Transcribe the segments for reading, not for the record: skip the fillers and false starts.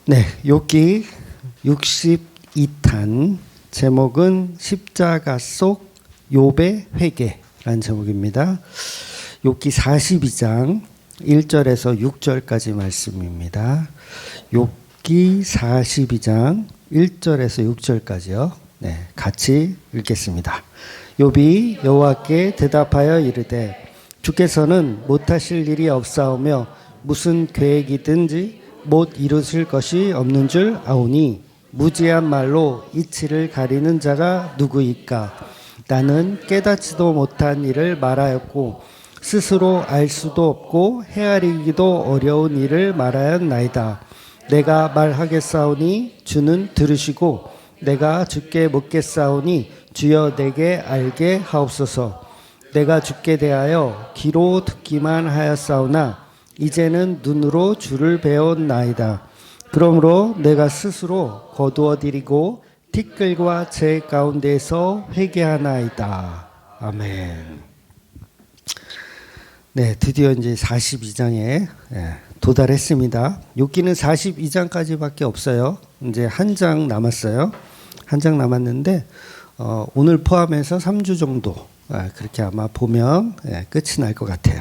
네, 욥기 62탄 제목은 십자가 속 욥의 회개라는 제목입니다. 욥기 42장 1절에서 6절까지 말씀입니다. 욥기 42장 1절에서 6절까지요. 네, 같이 읽겠습니다. 욥이 여호와께 대답하여 이르되 주께서는 못하실 일이 없사오며 무슨 계획이든지 못 이루실 것이 없는 줄 아오니 무지한 말로 이치를 가리는 자가 누구이까? 나는 깨닫지도 못한 일을 말하였고 스스로 알 수도 없고 헤아리기도 어려운 일을 말하였나이다. 내가 말하겠사오니 주는 들으시고 내가 주께 묻겠사오니 주여 내게 알게 하옵소서. 내가 주께 대하여 귀로 듣기만 하였사오나 이제는 눈으로 주를 배웠나이다. 그러므로 내가 스스로 거두어드리고 티끌과 재 가운데에서 회개하나이다. 아멘. 네, 드디어 이제 42장에 도달했습니다. 욥기는 42장까지밖에 없어요. 이제 한 장 남았어요. 한 장 남았는데 오늘 포함해서 3주 정도 그렇게 아마 보면 끝이 날 것 같아요.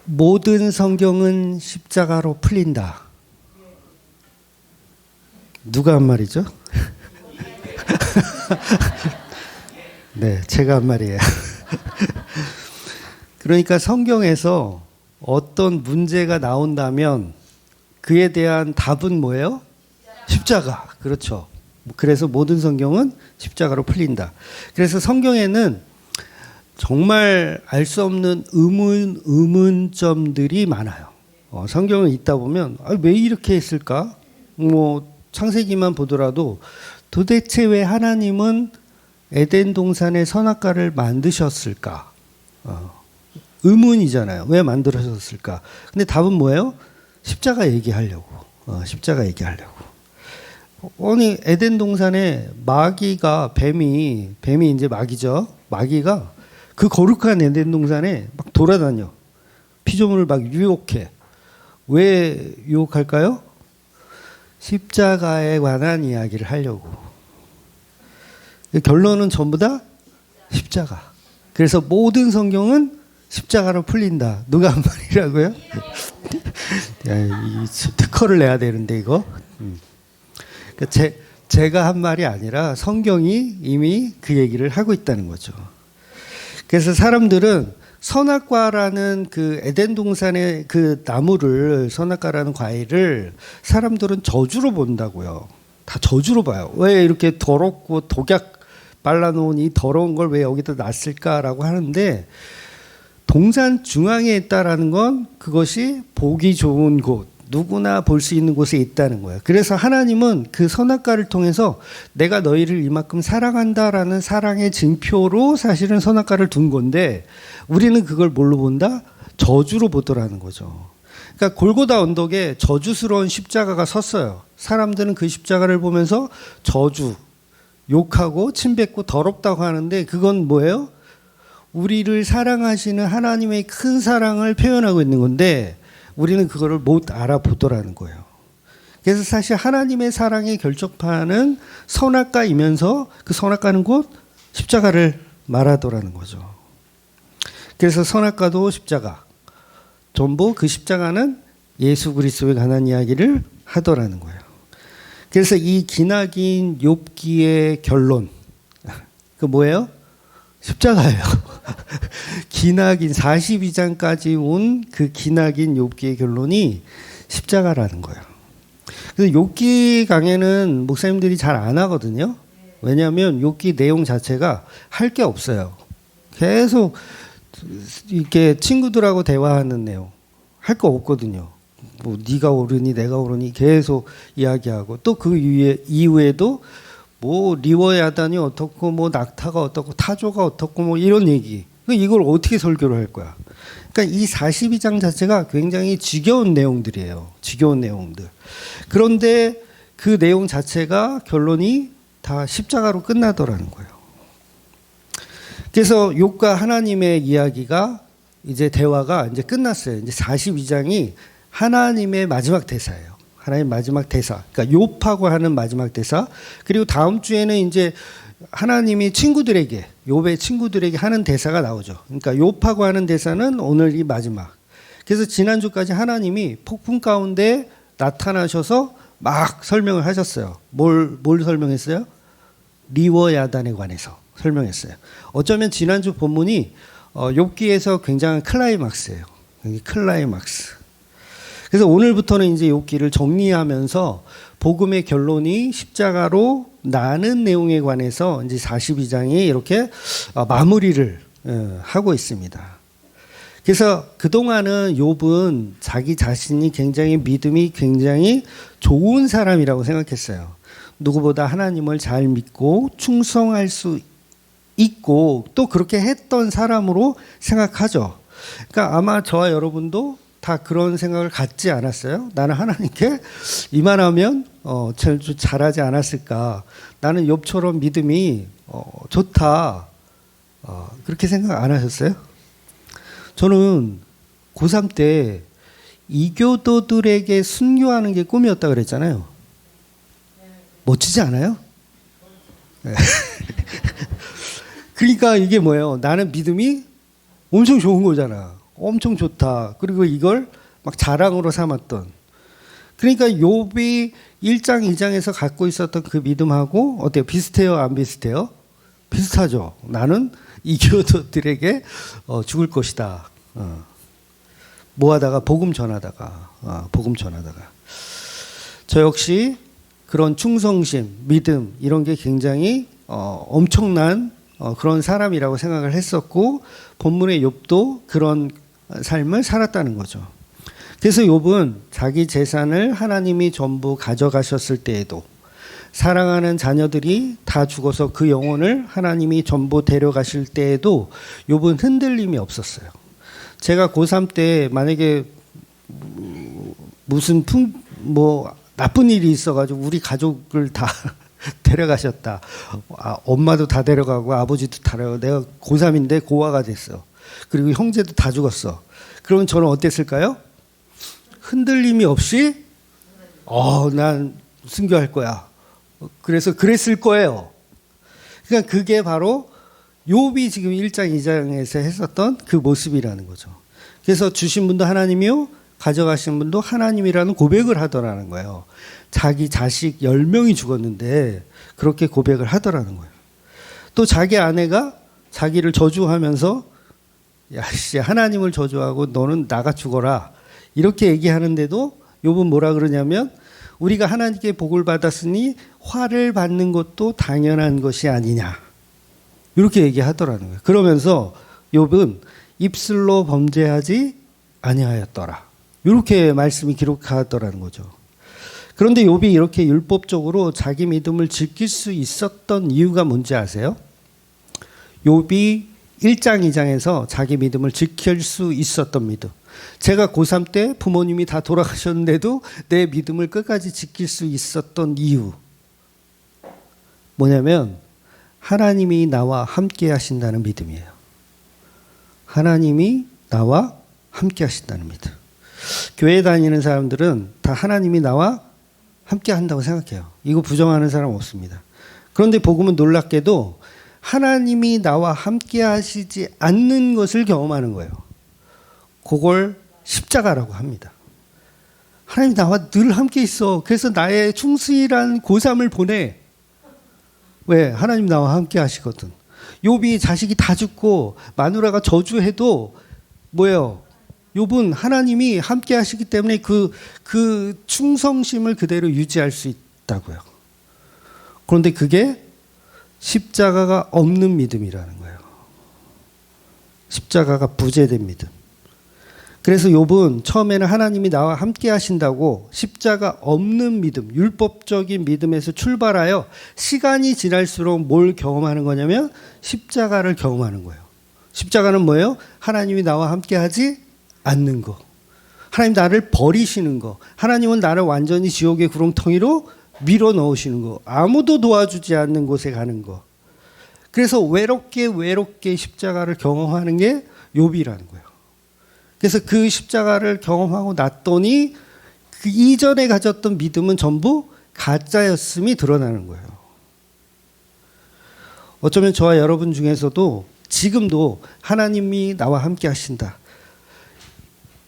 모든 성경은 십자가로 풀린다. 누가 한 말이죠? 네, 제가 한 말이에요. 그러니까 성경에서 어떤 문제가 나온다면 그에 대한 답은 뭐예요? 십자가. 그렇죠. 그래서 모든 성경은 십자가로 풀린다. 그래서 성경에는 정말 알 수 없는 의문점들이 많아요. 성경을 읽다 보면 왜 이렇게 했을까? 창세기만 보더라도 도대체 왜 하나님은 에덴 동산의 선악과를 만드셨을까? 의문이잖아요. 왜 만들어졌을까? 근데 답은 뭐예요? 십자가 얘기하려고. 십자가 얘기하려고. 아니 에덴 동산에 마귀가 뱀이 이제 마귀죠. 마귀가 그 거룩한 에덴 동산에 막 돌아다녀. 피조물을 막 유혹해. 왜 유혹할까요? 십자가에 관한 이야기를 하려고. 결론은 전부 다 십자가. 그래서 모든 성경은 십자가로 풀린다. 누가 한 말이라고요? 이 특허를 내야 되는데 이거. 제가 한 말이 아니라 성경이 이미 그 얘기를 하고 있다는 거죠. 그래서 사람들은 선악과라는 그 에덴 동산의 그 나무를, 선악과라는 과일을 사람들은 저주로 본다고요. 다 저주로 봐요. 왜 이렇게 더럽고 독약 발라놓은 이 더러운 걸 왜 여기다 놨을까라고 하는데, 동산 중앙에 있다라는 건 그것이 보기 좋은 곳, 누구나 볼 수 있는 곳에 있다는 거예요. 그래서 하나님은 그 선악과를 통해서 내가 너희를 이만큼 사랑한다라는 사랑의 증표로 사실은 선악과를 둔 건데, 우리는 그걸 뭘로 본다? 저주로 보더라는 거죠. 그러니까 골고다 언덕에 저주스러운 십자가가 섰어요. 사람들은 그 십자가를 보면서 저주, 욕하고 침뱉고 더럽다고 하는데, 그건 뭐예요? 우리를 사랑하시는 하나님의 큰 사랑을 표현하고 있는 건데, 우리는 그거를 못 알아보더라는 거예요. 그래서 사실 하나님의 사랑의 결정판은 선악과이면서 그 선악과는 곧 십자가를 말하더라는 거죠. 그래서 선악과도 십자가, 전부 그 십자가는 예수 그리스도에 관한 이야기를 하더라는 거예요. 그래서 이 기나긴 욥기의 결론, 그 뭐예요? 십자가예요. 기나긴 42장까지 온 그 기나긴 욥기의 결론이 십자가라는 거예요. 그래서 욥기 강해는 목사님들이 잘 안 하거든요. 왜냐하면 욥기 내용 자체가 할 게 없어요. 계속 이렇게 친구들하고 대화하는 내용, 할 거 없거든요. 뭐 네가 옳으니 내가 옳으니 계속 이야기하고, 또 그 이후에도 뭐 리워야단이 어떻고 뭐 낙타가 어떻고 타조가 어떻고 뭐 이런 얘기. 이걸 어떻게 설교를 할 거야? 그러니까 이 42장 자체가 굉장히 지겨운 내용들이에요. 지겨운 내용들. 그런데 그 내용 자체가 결론이 다 십자가로 끝나더라는 거예요. 그래서 욥과 하나님의 이야기가 이제 대화가 이제 끝났어요. 이제 42장이 하나님의 마지막 대사예요. 하나님 마지막 대사. 그러니까 욥하고 하는 마지막 대사. 그리고 다음 주에는 이제 하나님이 친구들에게, 욥의 친구들에게 하는 대사가 나오죠. 그러니까 욥하고 하는 대사는 오늘 이 마지막. 그래서 지난주까지 하나님이 폭풍 가운데 나타나셔서 막 설명을 하셨어요. 뭘 설명했어요? 리워야단에 관해서 설명했어요. 어쩌면 지난주 본문이 욥기에서 굉장한 클라이막스예요. 클라이막스. 그래서 오늘부터는 이제 욥기를 정리하면서 복음의 결론이 십자가로 나는 내용에 관해서 이제 42장이 이렇게 마무리를 하고 있습니다. 그래서 그동안은 욥은 자기 자신이 굉장히 믿음이 굉장히 좋은 사람이라고 생각했어요. 누구보다 하나님을 잘 믿고 충성할 수 있고 또 그렇게 했던 사람으로 생각하죠. 그러니까 아마 저와 여러분도 다 그런 생각을 갖지 않았어요? 나는 하나님께 이만하면 잘하지 않았을까? 나는 욥처럼 믿음이 좋다. 그렇게 생각 안 하셨어요? 저는 고3 때 이교도들에게 순교하는 게 꿈이었다 그랬잖아요. 멋지지 않아요? 네. 그러니까 이게 뭐예요? 나는 믿음이 엄청 좋은 거잖아. 엄청 좋다. 그리고 이걸 막 자랑으로 삼았던. 그러니까 욥이 1장, 2장에서 갖고 있었던 그 믿음하고 어때요? 비슷해요? 안 비슷해요? 비슷하죠. 나는 이교도들에게 죽을 것이다. 뭐 하다가 복음 전하다가 저 역시 그런 충성심, 믿음 이런 게 굉장히 엄청난 그런 사람이라고 생각을 했었고 본문의 욥도 그런 삶을 살았다는 거죠. 그래서 욥은 자기 재산을 하나님이 전부 가져가셨을 때에도 사랑하는 자녀들이 다 죽어서 그 영혼을 하나님이 전부 데려가실 때에도 욥은 흔들림이 없었어요. 제가 고3 때 만약에 무슨 나쁜 일이 있어가지고 우리 가족을 다 데려가셨다. 엄마도 다 데려가고 아버지도 다 데려가고 내가 고3인데 고아가 됐어. 그리고 형제도 다 죽었어. 그러면 저는 어땠을까요? 흔들림이 없이 난 순교할 거야. 그래서 그랬을 거예요. 그러니까 그게 바로 욥이 지금 1장 2장에서 했었던 그 모습이라는 거죠. 그래서 주신 분도 하나님이요 가져가신 분도 하나님이라는 고백을 하더라는 거예요. 자기 자식 10명이 죽었는데 그렇게 고백을 하더라는 거예요. 또 자기 아내가 자기를 저주하면서 하나님을 저주하고 너는 나가 죽어라 이렇게 얘기하는데도 욥은 뭐라 그러냐면 우리가 하나님께 복을 받았으니 화를 받는 것도 당연한 것이 아니냐 이렇게 얘기하더라는 거예요. 그러면서 욥은 입술로 범죄하지 아니하였더라 이렇게 말씀이 기록하더라는 거죠. 그런데 욥이 이렇게 율법적으로 자기 믿음을 지킬 수 있었던 이유가 뭔지 아세요? 욥이 1장 2장에서 자기 믿음을 지킬 수 있었던 믿음. 제가 고3 때 부모님이 다 돌아가셨는데도 내 믿음을 끝까지 지킬 수 있었던 이유 뭐냐면 하나님이 나와 함께 하신다는 믿음이에요. 하나님이 나와 함께 하신다는 믿음. 교회 다니는 사람들은 다 하나님이 나와 함께 한다고 생각해요. 이거 부정하는 사람 없습니다. 그런데 복음은 놀랍게도 하나님이 나와 함께 하시지 않는 것을 경험하는 거예요. 그걸 십자가라고 합니다. 하나님 나와 늘 함께 있어. 그래서 나의 충실한 고3을 보내. 왜? 하나님 나와 함께 하시거든. 욥이 자식이 다 죽고 마누라가 저주해도 뭐예요? 욥은 하나님이 함께 하시기 때문에 그 충성심을 그대로 유지할 수 있다고요. 그런데 그게 십자가가 없는 믿음이라는 거예요. 십자가가 부재된 믿음. 그래서 욥은 처음에는 하나님이 나와 함께 하신다고 십자가 없는 믿음, 율법적인 믿음에서 출발하여 시간이 지날수록 뭘 경험하는 거냐면 십자가를 경험하는 거예요. 십자가는 뭐예요? 하나님이 나와 함께 하지 않는 거. 하나님 나를 버리시는 거. 하나님은 나를 완전히 지옥의 구렁텅이로 밀어 넣으시는 거. 아무도 도와주지 않는 곳에 가는 거. 그래서 외롭게 십자가를 경험하는 게 욥이라는 거예요. 그래서 그 십자가를 경험하고 났더니 그 이전에 가졌던 믿음은 전부 가짜였음이 드러나는 거예요. 어쩌면 저와 여러분 중에서도 지금도 하나님이 나와 함께 하신다.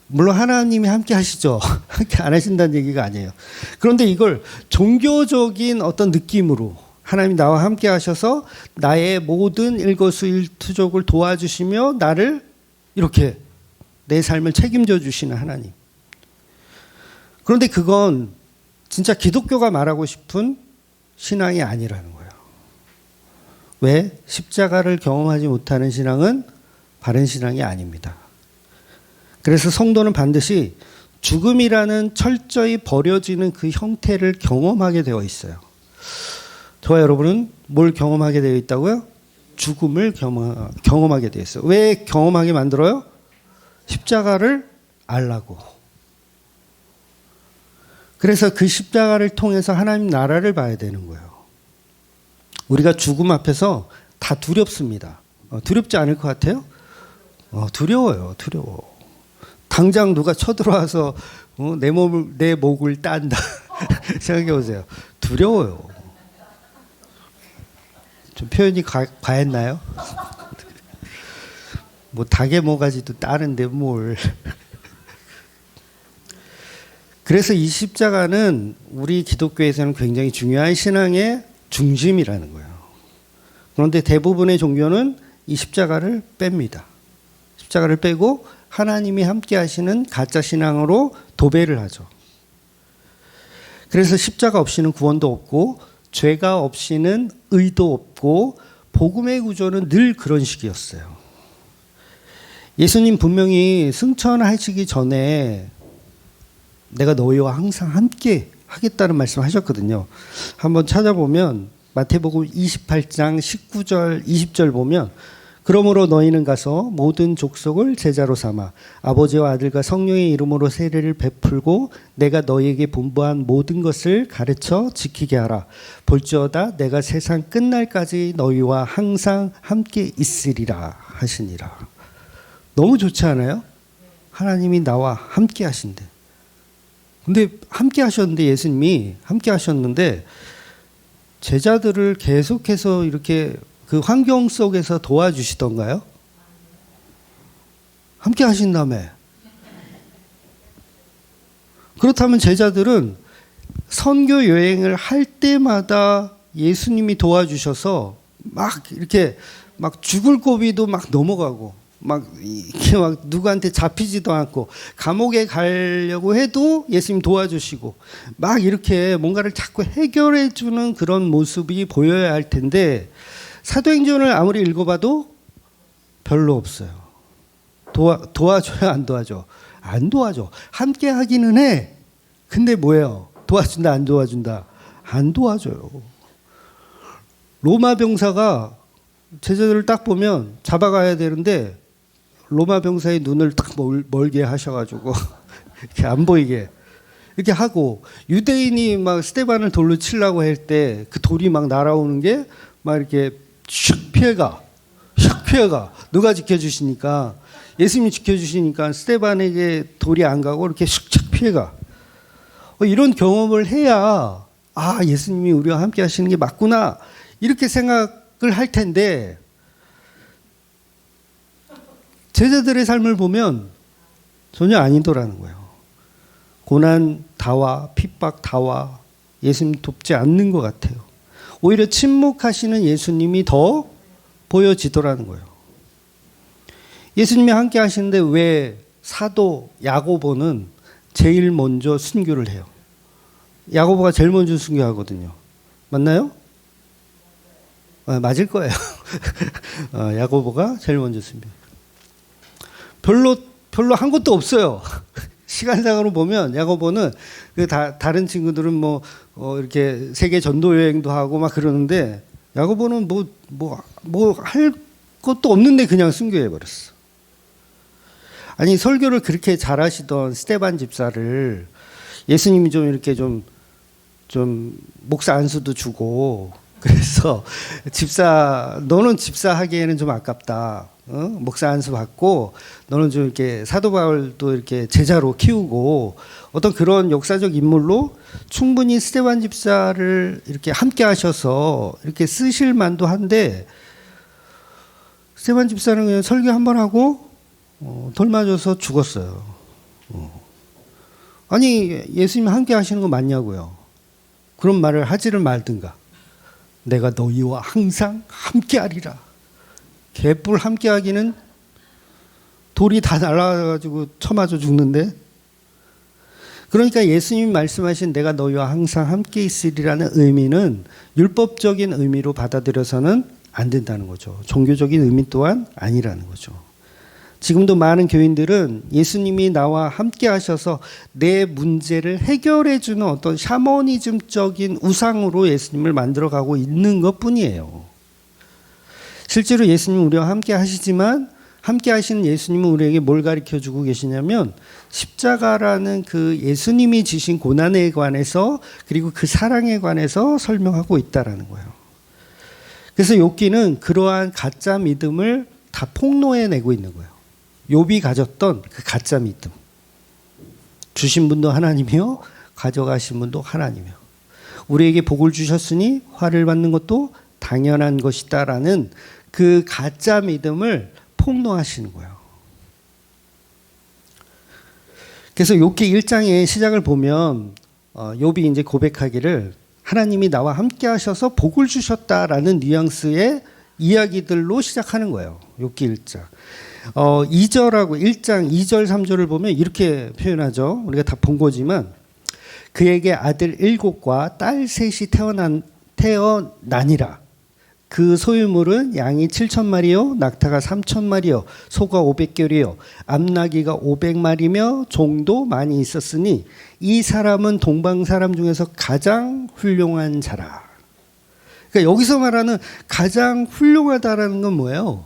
물론 하나님이 함께 하시죠. 함께 안 하신다는 얘기가 아니에요. 그런데 이걸 종교적인 어떤 느낌으로 하나님이 나와 함께 하셔서 나의 모든 일거수일투족을 도와주시며 나를 이렇게 내 삶을 책임져 주시는 하나님. 그런데 그건 진짜 기독교가 말하고 싶은 신앙이 아니라는 거예요. 왜? 십자가를 경험하지 못하는 신앙은 바른 신앙이 아닙니다. 그래서 성도는 반드시 죽음이라는 철저히 버려지는 그 형태를 경험하게 되어 있어요. 저와 여러분은 뭘 경험하게 되어 있다고요? 죽음을 경험하게 되어 있어요. 왜 경험하게 만들어요? 십자가를 알라고. 그래서 그 십자가를 통해서 하나님 나라를 봐야 되는 거예요. 우리가 죽음 앞에서 다 두렵습니다. 두렵지 않을 것 같아요? 두려워요. 두려워. 당장 누가 쳐들어와서 내 목을 딴다. 생각해 보세요. 두려워요. 좀 표현이 과했나요? 뭐 닭의 모가지도 따는데 뭘. 그래서 이 십자가는 우리 기독교에서는 굉장히 중요한 신앙의 중심이라는 거예요. 그런데 대부분의 종교는 이 십자가를 뺍니다. 십자가를 빼고 하나님이 함께 하시는 가짜 신앙으로 도배를 하죠. 그래서 십자가 없이는 구원도 없고 죄가 없이는 의도 없고 복음의 구조는 늘 그런 식이었어요. 예수님 분명히 승천하시기 전에 내가 너희와 항상 함께 하겠다는 말씀을 하셨거든요. 한번 찾아보면 마태복음 28장 19절 20절 보면 그러므로 너희는 가서 모든 족속을 제자로 삼아 아버지와 아들과 성령의 이름으로 세례를 베풀고 내가 너희에게 분부한 모든 것을 가르쳐 지키게 하라. 볼지어다 내가 세상 끝날까지 너희와 항상 함께 있으리라 하시니라. 너무 좋지 않아요? 하나님이 나와 함께 하신대. 근데 함께 하셨는데 예수님이 함께 하셨는데 제자들을 계속해서 이렇게 그 환경 속에서 도와주시던가요? 함께 하신다며. 그렇다면 제자들은 선교 여행을 할 때마다 예수님이 도와주셔서 막 이렇게 막 죽을 고비도 막 넘어가고 막 이렇게 막 누구한테 잡히지도 않고 감옥에 가려고 해도 예수님 도와주시고 막 이렇게 뭔가를 자꾸 해결해 주는 그런 모습이 보여야 할 텐데 사도행전을 아무리 읽어봐도 별로 없어요. 도와줘요? 안 도와줘? 안 도와줘. 함께 하기는 해. 근데 뭐예요? 도와준다? 안 도와준다? 안 도와줘요. 로마 병사가 제자들을 딱 보면 잡아가야 되는데 로마 병사의 눈을 딱 멀게 하셔가지고 이렇게 안 보이게 이렇게 하고 유대인이 막 스데반을 돌로 치려고 할 때 그 돌이 막 날아오는 게 막 이렇게 슉 피해가 누가 지켜주시니까 예수님이 지켜주시니까 스데반에게 돌이 안 가고 이렇게 슉 피해가 이런 경험을 해야 아 예수님이 우리와 함께 하시는 게 맞구나 이렇게 생각을 할 텐데 제자들의 삶을 보면 전혀 아니더라는 거예요. 고난 다와 핍박 다와 예수님 돕지 않는 것 같아요. 오히려 침묵하시는 예수님이 더 보여지더라는 거예요. 예수님이 함께 하시는데 왜 사도 야고보는 제일 먼저 순교를 해요? 야고보가 제일 먼저 순교하거든요. 맞나요? 맞을 거예요. 야고보가 제일 먼저 순교. 별로 한 것도 없어요. 시간상으로 보면 야고보는 다른 친구들은 이렇게 세계 전도 여행도 하고 막 그러는데 야고보는 뭐 할 것도 없는데 그냥 순교해 버렸어. 아니 설교를 그렇게 잘하시던 스데반 집사를 예수님이 좀 이렇게 좀 목사 안수도 주고 그래서 너는 집사 하기에는 좀 아깝다. 목사 안수 받고 너는 좀 이렇게 사도 바울도 이렇게 제자로 키우고 어떤 그런 역사적 인물로 충분히 스데반 집사를 이렇게 함께 하셔서 이렇게 쓰실 만도 한데 스데반 집사는 그냥 설교 한 번 하고 돌 맞아서 죽었어요. 아니 예수님이 함께 하시는 거 맞냐고요. 그런 말을 하지를 말든가. 내가 너희와 항상 함께 하리라. 개뿔 함께 하기는 돌이 다 날아가지고 쳐맞아 죽는데. 그러니까 예수님이 말씀하신 내가 너희와 항상 함께 있으리라는 의미는 율법적인 의미로 받아들여서는 안 된다는 거죠. 종교적인 의미 또한 아니라는 거죠. 지금도 많은 교인들은 예수님이 나와 함께 하셔서 내 문제를 해결해 주는 어떤 샤머니즘적인 우상으로 예수님을 만들어가고 있는 것뿐이에요. 실제로 예수님은 우리와 함께 하시지만 함께 하시는 예수님은 우리에게 뭘 가르쳐주고 계시냐면 십자가라는 그 예수님이 지신 고난에 관해서 그리고 그 사랑에 관해서 설명하고 있다라는 거예요. 그래서 욥기는 그러한 가짜 믿음을 다 폭로해내고 있는 거예요. 욥이 가졌던 그 가짜 믿음. 주신 분도 하나님이요 가져가신 분도 하나님이요. 우리에게 복을 주셨으니 화를 받는 것도 당연한 것이다라는 그 가짜 믿음을 폭로하시는 거예요. 그래서 욥기 1장의 시작을 보면 욥이 이제 고백하기를 하나님이 나와 함께 하셔서 복을 주셨다라는 뉘앙스의 이야기들로 시작하는 거예요. 욥기 1장. 2절하고 1장 2절 3절을 보면 이렇게 표현하죠. 우리가 다 본 거지만 그에게 아들 7과 딸 셋이 태어나니라. 그 소유물은 양이 7,000마리요 낙타가 3,000마리요 소가 500결이요 암나귀가 500마리며 종도 많이 있었으니 이 사람은 동방 사람 중에서 가장 훌륭한 자라. 그러니까 여기서 말하는 가장 훌륭하다라는 건 뭐예요?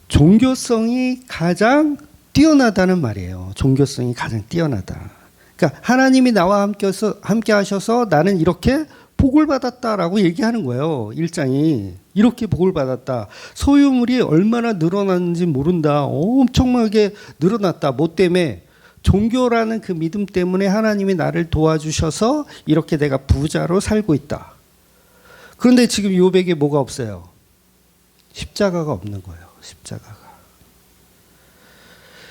종교성이 가장 뛰어나다는 말이에요. 종교성이 가장 뛰어나다. 그러니까 하나님이 나와 함께 하셔서 나는 이렇게 복을 받았다라고 얘기하는 거예요. 1장이. 이렇게 복을 받았다. 소유물이 얼마나 늘어났는지 모른다. 엄청나게 늘어났다. 뭐 때문에? 종교라는 그 믿음 때문에 하나님이 나를 도와주셔서 이렇게 내가 부자로 살고 있다. 그런데 지금 욥에게 뭐가 없어요? 십자가가 없는 거예요. 십자가가.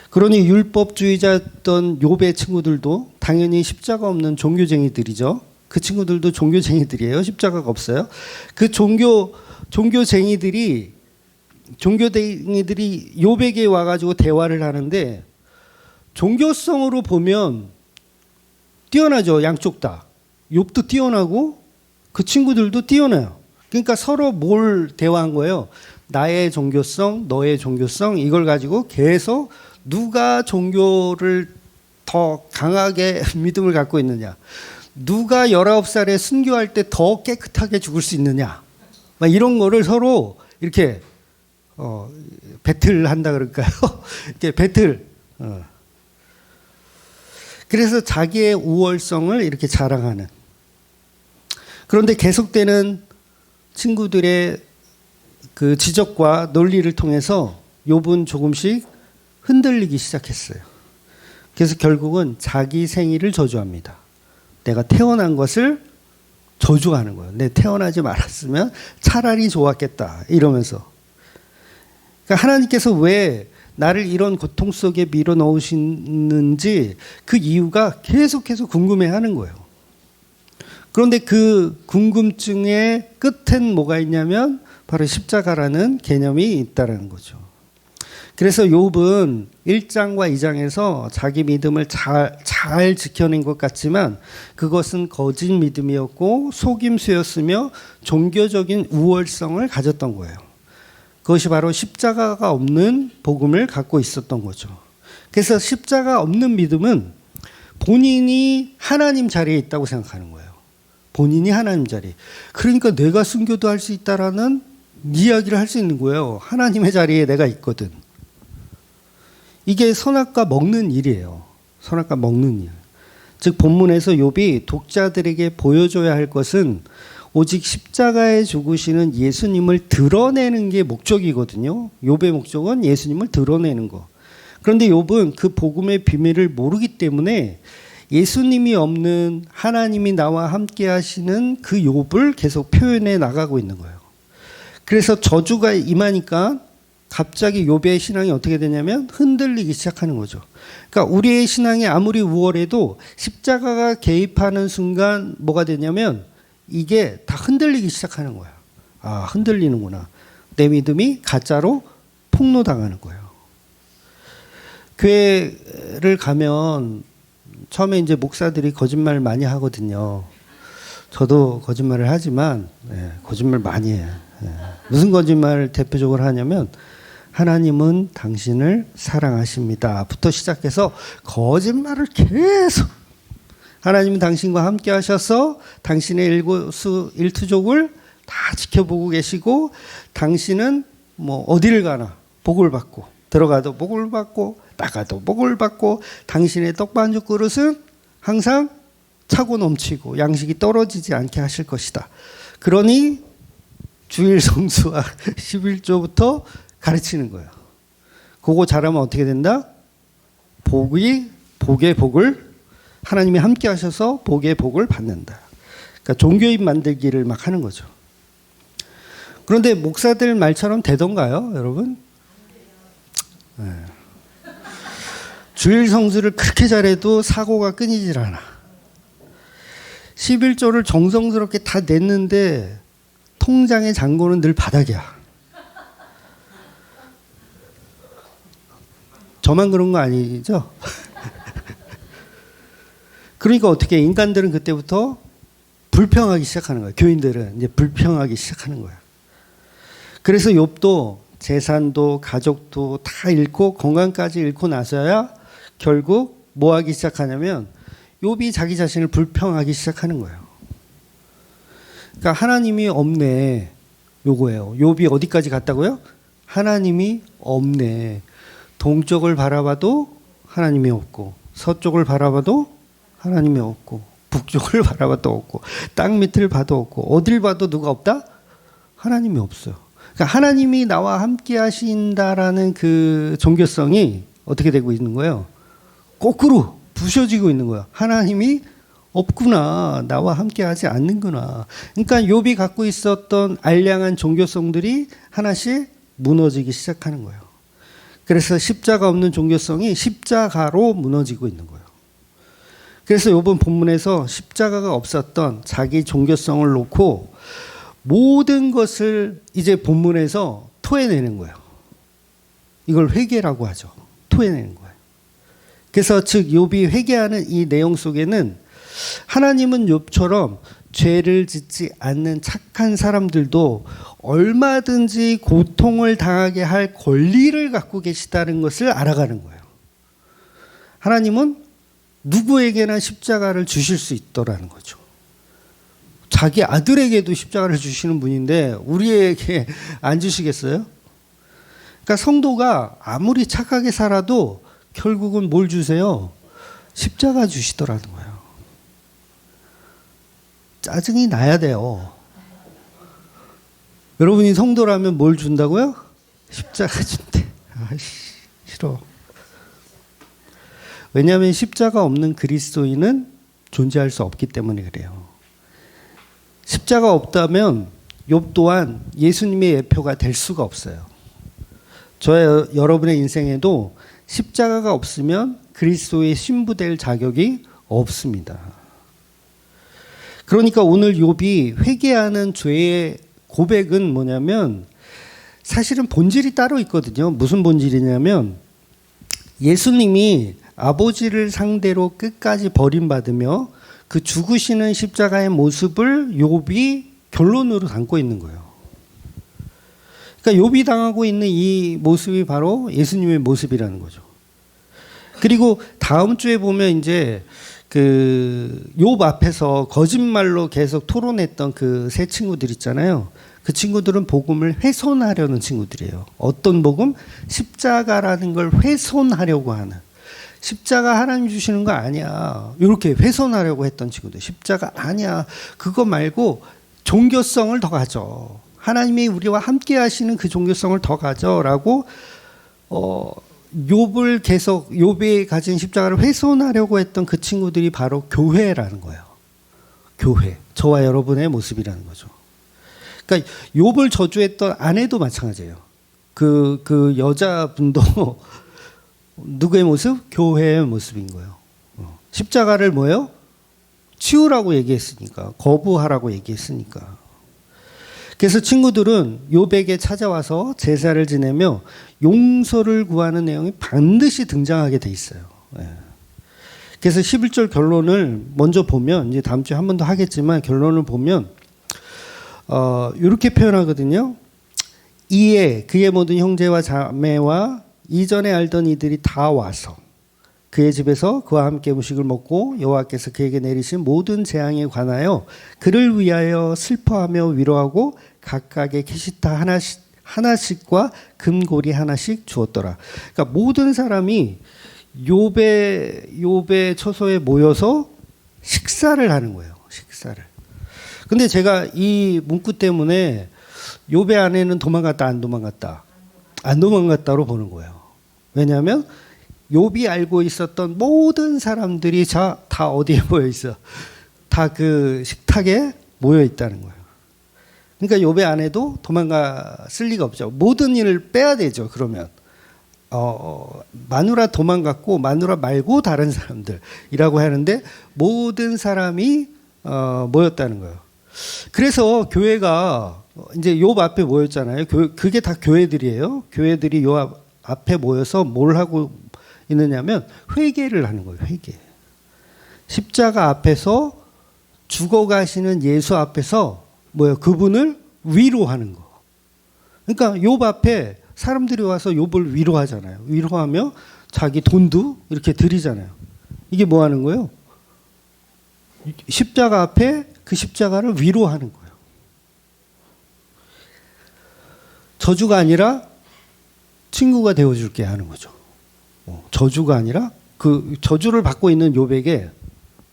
그러니 율법주의자였던 욥의 친구들도 당연히 십자가 없는 종교쟁이들이죠. 그 친구들도 종교쟁이들이에요. 십자가가 없어요. 그 종교쟁이들이 욥에게 와가지고 대화를 하는데 종교성으로 보면 뛰어나죠. 양쪽 다. 욥도 뛰어나고 그 친구들도 뛰어나요. 그러니까 서로 뭘 대화한 거예요? 나의 종교성, 너의 종교성 이걸 가지고 계속 누가 종교를 더 강하게 믿음을 갖고 있느냐. 누가 19살에 순교할 때 더 깨끗하게 죽을 수 있느냐. 막 이런 거를 서로 이렇게 배틀한다 그럴까요? 이렇게 배틀. 그래서 자기의 우월성을 이렇게 자랑하는. 그런데 계속되는 친구들의 그 지적과 논리를 통해서 욥은 조금씩 흔들리기 시작했어요. 그래서 결국은 자기 생일을 저주합니다. 내가 태어난 것을 저주하는 거예요. 내 태어나지 말았으면 차라리 좋았겠다 이러면서. 그러니까 하나님께서 왜 나를 이런 고통 속에 밀어 넣으시는지 그 이유가 계속해서 궁금해하는 거예요. 그런데 그 궁금증의 끝엔 뭐가 있냐면 바로 십자가라는 개념이 있다는 거죠. 그래서 욥은 1장과 2장에서 자기 믿음을 잘 지켜낸 것 같지만 그것은 거짓 믿음이었고 속임수였으며 종교적인 우월성을 가졌던 거예요. 그것이 바로 십자가가 없는 복음을 갖고 있었던 거죠. 그래서 십자가 없는 믿음은 본인이 하나님 자리에 있다고 생각하는 거예요. 본인이 하나님 자리. 그러니까 내가 순교도 할 수 있다라는 이야기를 할 수 있는 거예요. 하나님의 자리에 내가 있거든. 이게 선악과 먹는 일이에요. 선악과 먹는 일. 즉 본문에서 욥이 독자들에게 보여줘야 할 것은 오직 십자가에 죽으시는 예수님을 드러내는 게 목적이거든요. 욥의 목적은 예수님을 드러내는 거. 그런데 욥은 그 복음의 비밀을 모르기 때문에 예수님이 없는 하나님이 나와 함께 하시는 그 욥을 계속 표현해 나가고 있는 거예요. 그래서 저주가 임하니까 갑자기 욥의 신앙이 어떻게 되냐면 흔들리기 시작하는 거죠. 그러니까 우리의 신앙이 아무리 우월해도 십자가가 개입하는 순간 뭐가 되냐면 이게 다 흔들리기 시작하는 거야. 아, 흔들리는구나. 내 믿음이 가짜로 폭로당하는 거예요. 교회를 가면 처음에 이제 목사들이 거짓말 많이 하거든요. 저도 거짓말을 하지만 거짓말 많이 해요. 무슨 거짓말을 대표적으로 하냐면 하나님은 당신을 사랑하십니다 부터 시작해서 거짓말을 계속 하나님은 당신과 함께 하셔서 당신의 일거수일투족을 다 지켜보고 계시고 당신은 뭐 어디를 가나 복을 받고 들어가도 복을 받고 나가도 복을 받고 당신의 떡반죽 그릇은 항상 차고 넘치고 양식이 떨어지지 않게 하실 것이다. 그러니 주일 성수와 11조부터 가르치는 거예요. 그거 잘하면 어떻게 된다? 복의 복을 하나님이 함께 하셔서 복의 복을 받는다. 그러니까 종교인 만들기를 막 하는 거죠. 그런데 목사들 말처럼 되던가요, 여러분? 네. 주일 성수를 그렇게 잘해도 사고가 끊이질 않아. 11조를 정성스럽게 다 냈는데 통장의 잔고는 늘 바닥이야. 저만 그런 거 아니죠? 그러니까 어떻게 인간들은 그때부터 불평하기 시작하는 거예요. 교인들은 이제 불평하기 시작하는 거예요. 그래서 욥도 재산도 가족도 다 잃고 건강까지 잃고 나서야 결국 뭐 하기 시작하냐면 욥이 자기 자신을 불평하기 시작하는 거예요. 그러니까 하나님이 없네 요거예요. 욥이 어디까지 갔다고요? 하나님이 없네. 동쪽을 바라봐도 하나님이 없고 서쪽을 바라봐도 하나님이 없고 북쪽을 바라봐도 없고 땅 밑을 봐도 없고 어딜 봐도 누가 없다? 하나님이 없어요. 그러니까 하나님이 나와 함께 하신다라는 그 종교성이 어떻게 되고 있는 거예요? 거꾸로 부셔지고 있는 거예요. 하나님이 없구나. 나와 함께 하지 않는구나. 그러니까 욥이 갖고 있었던 알량한 종교성들이 하나씩 무너지기 시작하는 거예요. 그래서 십자가 없는 종교성이 십자가로 무너지고 있는 거예요. 그래서 이번 본문에서 십자가가 없었던 자기 종교성을 놓고 모든 것을 이제 본문에서 토해내는 거예요. 이걸 회개라고 하죠. 토해내는 거예요. 그래서 즉 욥이 회개하는 이 내용 속에는 하나님은 욥처럼 죄를 짓지 않는 착한 사람들도 얼마든지 고통을 당하게 할 권리를 갖고 계시다는 것을 알아가는 거예요. 하나님은 누구에게나 십자가를 주실 수 있더라는 거죠. 자기 아들에게도 십자가를 주시는 분인데 우리에게 안 주시겠어요? 그러니까 성도가 아무리 착하게 살아도 결국은 뭘 주세요? 십자가 주시더라는 거예요. 짜증이 나야 돼요. 여러분이 성도라면 뭘 준다고요? 십자가 준대. 아이씨, 싫어. 왜냐하면 십자가 없는 그리스도인은 존재할 수 없기 때문에 그래요. 십자가 없다면 욥 또한 예수님의 예표가 될 수가 없어요. 저의 여러분의 인생에도 십자가가 없으면 그리스도의 신부될 자격이 없습니다. 그러니까 오늘 욥이 회개하는 죄의 고백은 뭐냐면 사실은 본질이 따로 있거든요. 무슨 본질이냐면 예수님이 아버지를 상대로 끝까지 버림받으며 그 죽으시는 십자가의 모습을 욥이 결론으로 담고 있는 거예요. 그러니까 욥이 당하고 있는 이 모습이 바로 예수님의 모습이라는 거죠. 그리고 다음 주에 보면 이제 그 욥 앞에서 거짓말로 계속 토론했던 그 세 친구들 있잖아요. 그 친구들은 복음을 훼손하려는 친구들이에요. 어떤 복음? 십자가라는 걸 훼손하려고 하는. 십자가 하나님 주시는 거 아니야. 이렇게 훼손하려고 했던 친구들. 십자가 아니야. 그거 말고 종교성을 더 가져. 하나님이 우리와 함께 하시는 그 종교성을 더 가져라고 욥을 계속 욥이 가진 십자가를 훼손하려고 했던 그 친구들이 바로 교회라는 거예요. 교회. 저와 여러분의 모습이라는 거죠. 그러니까 욥을 저주했던 아내도 마찬가지예요. 그 여자분도 누구의 모습? 교회의 모습인 거예요. 십자가를 뭐예요? 치우라고 얘기했으니까, 거부하라고 얘기했으니까. 그래서 친구들은 욥에게 찾아와서 제사를 지내며 용서를 구하는 내용이 반드시 등장하게 돼 있어요. 그래서 11절 결론을 먼저 보면, 이제 다음 주에 한 번 더 하겠지만 결론을 보면 이렇게 표현하거든요. 이에 그의 모든 형제와 자매와 이전에 알던 이들이 다 와서 그의 집에서 그와 함께 음식을 먹고 여호와께서 그에게 내리신 모든 재앙에 관하여 그를 위하여 슬퍼하며 위로하고 각각의 키시타 하나씩과 금고리 하나씩 주었더라. 그러니까 모든 사람이 욥의 처소에 모여서 식사를 하는 거예요. 식사를. 근데 제가 이 문구 때문에 욥의 아내는 도망갔다 안 도망갔다? 안 도망갔다로 보는 거예요. 왜냐하면 욥이 알고 있었던 모든 사람들이 다 어디에 모여 있어? 다 그 식탁에 모여 있다는 거예요. 그러니까 욥의 아내도 도망갔을 리가 없죠. 모든 일을 빼야 되죠. 그러면 마누라 도망갔고 마누라 말고 다른 사람들이라고 하는데 모든 사람이 모였다는 거예요. 그래서 교회가 이제 욥 앞에 모였잖아요. 그게 다 교회들이에요. 교회들이 욥 앞에 모여서 뭘 하고 있느냐면 회개를 하는 거예요. 회개. 십자가 앞에서 죽어가시는 예수 앞에서 그분을 위로하는 거. 그러니까 욥 앞에 사람들이 와서 욥을 위로하잖아요. 위로하며 자기 돈도 이렇게 드리잖아요. 이게 뭐 하는 거예요? 십자가 앞에 그 십자가를 위로하는 거예요. 저주가 아니라 친구가 되어줄게 하는 거죠. 저주가 아니라 그 저주를 받고 있는 욥에게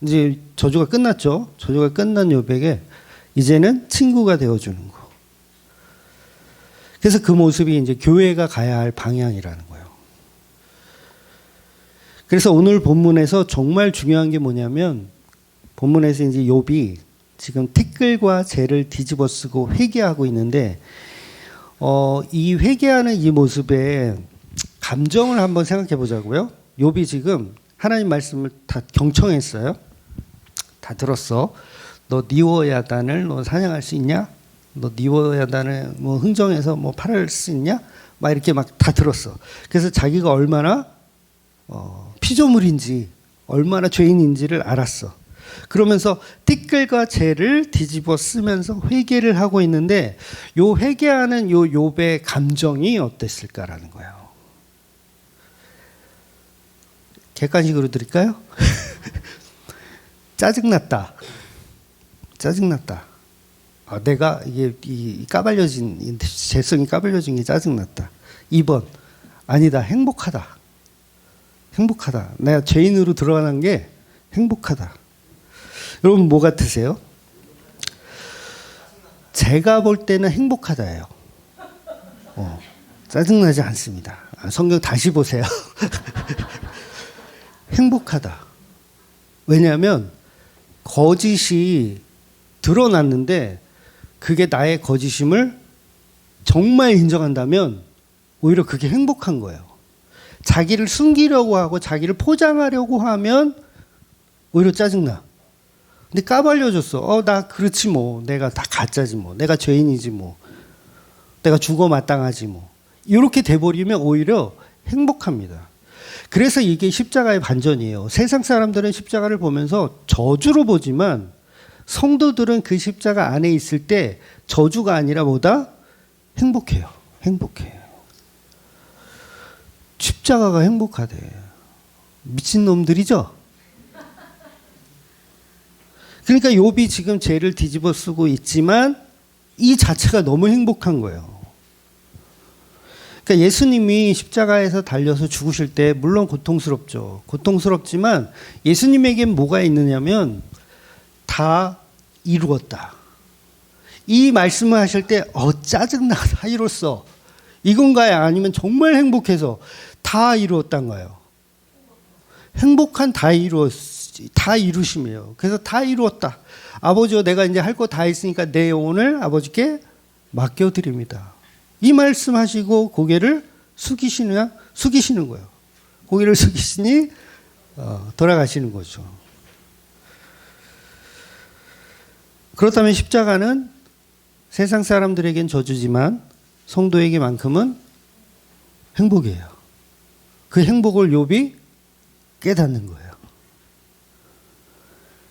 이제 저주가 끝났죠. 저주가 끝난 욥에게 이제는 친구가 되어주는 거. 그래서 그 모습이 이제 교회가 가야 할 방향이라는 거예요. 그래서 오늘 본문에서 정말 중요한 게 뭐냐면 본문에서 이제 욥이 지금 티끌과 재를 뒤집어쓰고 회개하고 있는데 이 회개하는 이 모습에 감정을 한번 생각해 보자고요. 욥이 지금 하나님 말씀을 다 경청했어요. 다 들었어. 너 니워야단을 너 사냥할 수 있냐? 너 니워야단을 뭐 흥정해서 뭐 팔을 수 있냐? 막 이렇게 막 다 들었어. 그래서 자기가 얼마나 피조물인지 얼마나 죄인인지를 알았어. 그러면서 티끌과 재를 뒤집어 쓰면서 회개를 하고 있는데 요 회개하는 요 욥의 감정이 어땠을까라는 거예요. 객관식으로 드릴까요? 짜증났다. 짜증났다. 내가 이게 까발려진 재성이 까발려진 게 짜증났다. 2번 아니다. 행복하다. 행복하다. 내가 죄인으로 드러난 게 행복하다. 여러분 뭐 같으세요? 제가 볼 때는 행복하다예요. 짜증나지 않습니다. 성경 다시 보세요. 행복하다. 왜냐하면 거짓이 드러났는데 그게 나의 거짓임을 정말 인정한다면 오히려 그게 행복한 거예요. 자기를 숨기려고 하고 자기를 포장하려고 하면 오히려 짜증나. 근데 까발려줬어. 나 그렇지 뭐. 내가 다 가짜지 뭐. 내가 죄인이지 뭐. 내가 죽어 마땅하지 뭐. 이렇게 돼버리면 오히려 행복합니다. 그래서 이게 십자가의 반전이에요. 세상 사람들은 십자가를 보면서 저주로 보지만 성도들은 그 십자가 안에 있을 때 저주가 아니라 뭐다? 행복해요. 행복해요. 십자가가 행복하대. 미친놈들이죠? 그러니까 욥이 지금 죄를 뒤집어 쓰고 있지만 이 자체가 너무 행복한 거예요. 그러니까 예수님이 십자가에서 달려서 죽으실 때 물론 고통스럽죠. 고통스럽지만 예수님에겐 뭐가 있느냐면 다 이루었다. 이 말씀을 하실 때 짜증나 다 이뤘어 이건가요? 아니면 정말 행복해서 다 이루었단가요? 행복한 다 이루심이에요. 그래서 다 이루었다. 아버지요, 내가 이제 할 거 다 했으니까 내 영혼을 아버지께 맡겨드립니다. 이 말씀하시고 고개를 숙이시는 거예요. 고개를 숙이시니 돌아가시는 거죠. 그렇다면 십자가는 세상 사람들에겐 저주지만 성도에게만큼은 행복이에요. 그 행복을 욥이 깨닫는 거예요.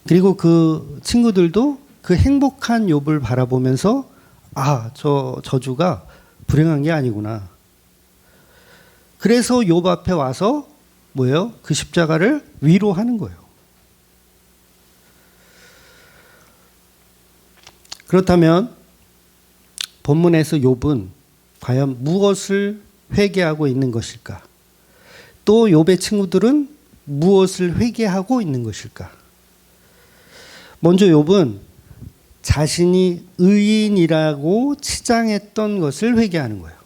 그리고 그 친구들도 그 행복한 욥을 바라보면서 저 저주가 불행한 게 아니구나. 그래서 욥 앞에 와서 뭐예요? 그 십자가를 위로하는 거예요. 그렇다면 본문에서 욥은 과연 무엇을 회개하고 있는 것일까? 또 욥의 친구들은 무엇을 회개하고 있는 것일까? 먼저 욥은 자신이 의인이라고 치장했던 것을 회개하는 거예요.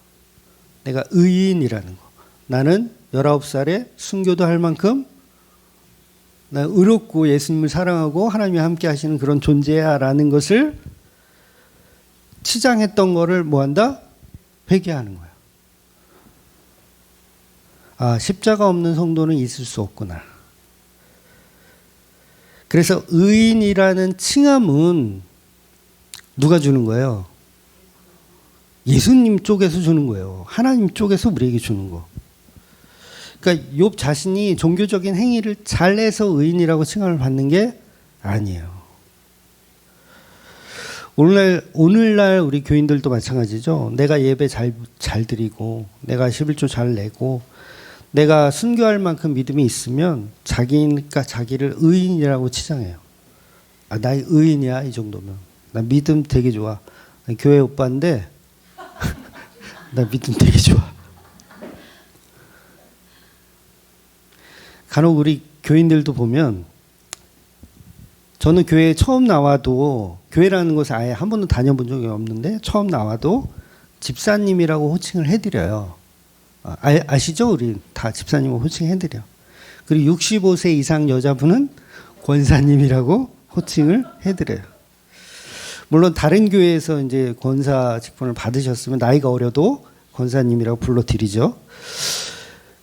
내가 의인이라는 거. 나는 19살에 순교도 할 만큼 나 의롭고 예수님을 사랑하고 하나님이 함께 하시는 그런 존재야 라는 것을 치장했던 거를 뭐한다? 회개하는 거예요. 십자가 없는 성도는 있을 수 없구나. 그래서 의인이라는 칭함은 누가 주는 거예요? 예수님 쪽에서 주는 거예요. 하나님 쪽에서 우리에게 주는 거. 그러니까 욥 자신이 종교적인 행위를 잘해서 의인이라고 칭함을 받는 게 아니에요. 오늘날 우리 교인들도 마찬가지죠. 내가 예배 잘 드리고 내가 11조 잘 내고 내가 순교할 만큼 믿음이 있으면 자기니까 자기를 의인이라고 치장해요. 나 의인이야 이 정도면. 나 믿음 되게 좋아. 나 교회 오빠인데 나 믿음 되게 좋아. 간혹 우리 교인들도 보면 저는 교회에 처음 나와도 교회라는 곳에 아예 한 번도 다녀본 적이 없는데 처음 나와도 집사님이라고 호칭을 해드려요. 아시죠? 우리 다 집사님을 호칭해드려. 그리고 65세 이상 여자분은 권사님이라고 호칭을 해드려요. 물론 다른 교회에서 이제 권사 직분을 받으셨으면 나이가 어려도 권사님이라고 불러드리죠.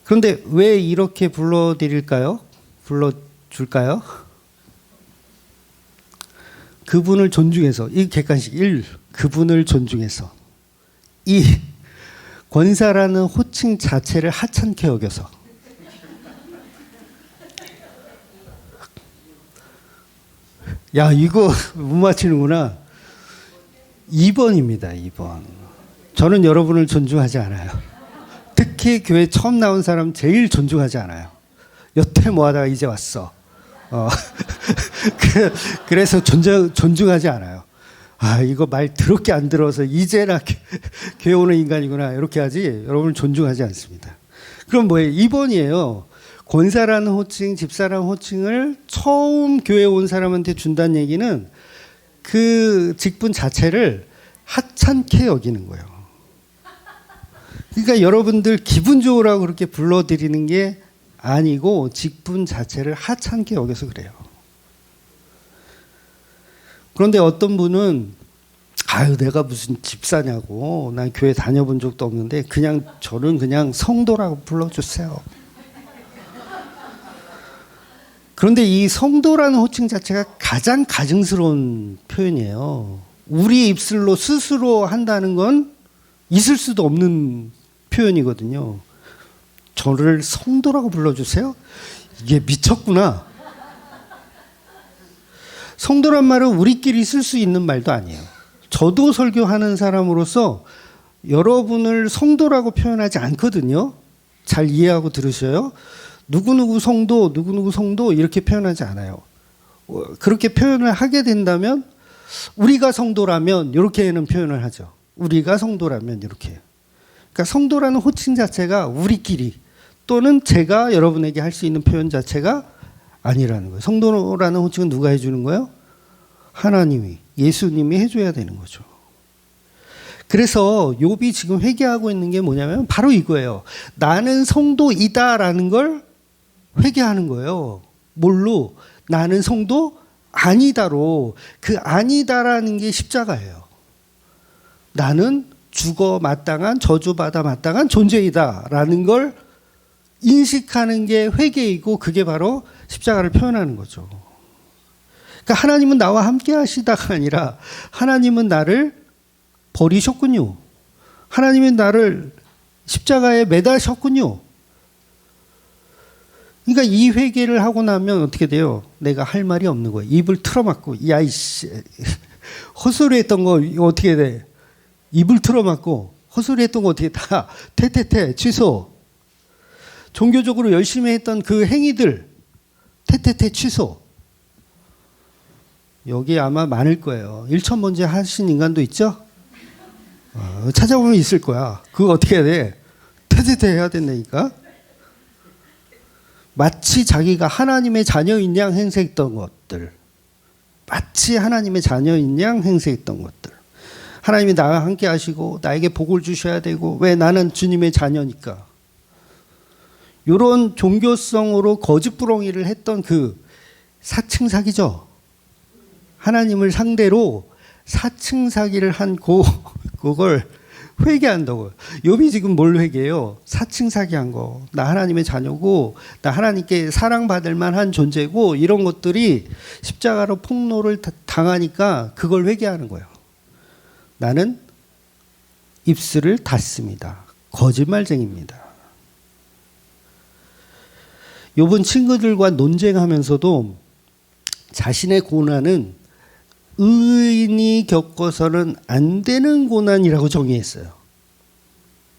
그런데 왜 이렇게 불러드릴까요? 불러줄까요? 그분을 존중해서, 이 객관식 1, 그분을 존중해서, 2, 권사라는 호칭 자체를 하찮게 여겨서, 야, 이거 못 맞히는구나. 2번입니다, 2번. 저는 여러분을 존중하지 않아요. 특히 교회 처음 나온 사람 제일 존중하지 않아요. 여태 뭐 하다가 이제 왔어. 그래서 존중하지 않아요. 이거 말 더럽게 안 들어서 이제나 교회 오는 인간이구나. 이렇게 하지. 여러분을 존중하지 않습니다. 그럼 뭐예요? 2번이에요. 권사라는 호칭, 집사라는 호칭을 처음 교회 온 사람한테 준다는 얘기는 그 직분 자체를 하찮게 여기는 거예요. 그러니까 여러분들 기분 좋으라고 그렇게 불러드리는 게 아니고 직분 자체를 하찮게 여겨서 그래요. 그런데 어떤 분은 내가 무슨 집사냐고, 난 교회 다녀본 적도 없는데 저는 그냥 성도라고 불러주세요. 그런데 이 성도라는 호칭 자체가 가장 가증스러운 표현이에요. 우리 입술로 스스로 한다는 건 있을 수도 없는 표현이거든요. 저를 성도라고 불러주세요? 이게 미쳤구나. 성도란 말은 우리끼리 쓸 수 있는 말도 아니에요. 저도 설교하는 사람으로서 여러분을 성도라고 표현하지 않거든요. 잘 이해하고 들으셔요. 누구누구 성도, 누구누구 성도 이렇게 표현하지 않아요. 그렇게 표현을 하게 된다면 우리가 성도라면 이렇게는 표현을 하죠. 우리가 성도라면 이렇게. 그러니까 성도라는 호칭 자체가 우리끼리 또는 제가 여러분에게 할 수 있는 표현 자체가 아니라는 거예요. 성도라는 호칭은 누가 해주는 거예요? 하나님이, 예수님이 해줘야 되는 거죠. 그래서 욥이 지금 회개하고 있는 게 뭐냐면 바로 이거예요. 나는 성도이다라는 걸 회개하는 거예요. 뭘로? 나는 성도 아니다로. 그 아니다라는 게 십자가예요. 나는 죽어 마땅한, 저주받아 마땅한 존재이다라는 걸 인식하는 게 회개이고, 그게 바로 십자가를 표현하는 거죠. 그러니까 하나님은 나와 함께 하시다가 아니라 하나님은 나를 버리셨군요. 하나님은 나를 십자가에 매다셨군요. 그러니까 이 회개를 하고 나면 어떻게 돼요? 내가 할 말이 없는 거예요. 입을 틀어막고, 야, 이씨. 헛소리 했던 거 어떻게 돼? 입을 틀어막고, 헛소리 했던 거 어떻게 다 퇴퇴퇴 취소. 종교적으로 열심히 했던 그 행위들 퇴퇴퇴 취소. 여기 아마 많을 거예요. 일천번째 하신 인간도 있죠? 찾아보면 있을 거야. 그거 어떻게 해야 돼? 퇴퇴퇴 해야 된다니까. 마치 자기가 하나님의 자녀인 양 행세했던 것들, 마치 하나님의 자녀인 양 행세했던 것들. 하나님이 나와 함께 하시고 나에게 복을 주셔야 되고, 왜? 나는 주님의 자녀니까. 이런 종교성으로 거짓부렁이를 했던 그 사칭 사기죠. 하나님을 상대로 사칭 사기를 한 그걸 회개한다고요. 욥이 지금 뭘 회개해요? 사칭 사기한 거. 나 하나님의 자녀고, 나 하나님께 사랑받을 만한 존재고, 이런 것들이 십자가로 폭로를 당하니까 그걸 회개하는 거예요. 나는 입술을 닫습니다. 거짓말쟁입니다. 욥은 친구들과 논쟁하면서도 자신의 고난은 의인이 겪어서는 안 되는 고난이라고 정의했어요.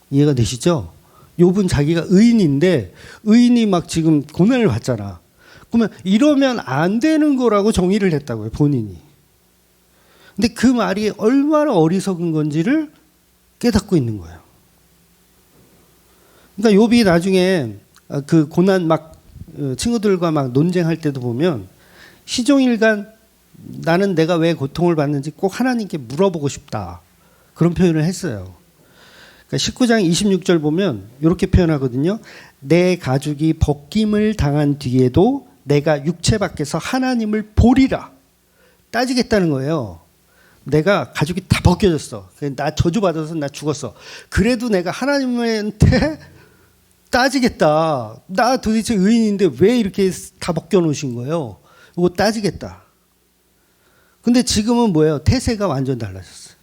이해가 되시죠? 욥은 자기가 의인인데 의인이 막 지금 고난을 받잖아. 그러면 이러면 안 되는 거라고 정의를 했다고요, 본인이. 근데 그 말이 얼마나 어리석은 건지를 깨닫고 있는 거예요. 그러니까 욥이 나중에 그 고난 막 친구들과 막 논쟁할 때도 보면 시종일관 나는 내가 왜 고통을 받는지 꼭 하나님께 물어보고 싶다. 그런 표현을 했어요. 그러니까 19장 26절 보면 이렇게 표현하거든요. 내 가죽이 벗김을 당한 뒤에도 내가 육체 밖에서 하나님을 보리라. 따지겠다는 거예요. 내가 가죽이 다 벗겨졌어. 나 저주받아서 나 죽었어. 그래도 내가 하나님한테 따지겠다. 나 도대체 의인인데 왜 이렇게 다 벗겨놓으신 거예요? 이거 따지겠다. 근데 지금은 뭐예요? 태세가 완전 달라졌어요.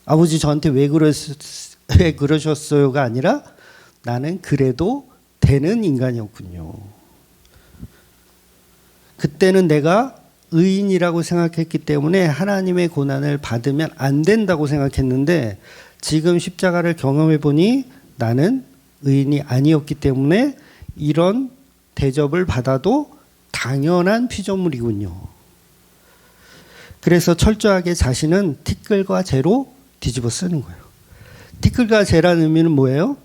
아버지 저한테 왜 그러셨어요가 아니라 나는 그래도 되는 인간이었군요. 그때는 내가 의인이라고 생각했기 때문에 하나님의 고난을 받으면 안 된다고 생각했는데 지금 십자가를 경험해 보니 나는 의인이 아니었기 때문에 이런 대접을 받아도 당연한 피조물이군요. 그래서 철저하게 자신은 티끌과 재로 뒤집어 쓰는 거예요. 티끌과 재라는 의미는 뭐예요?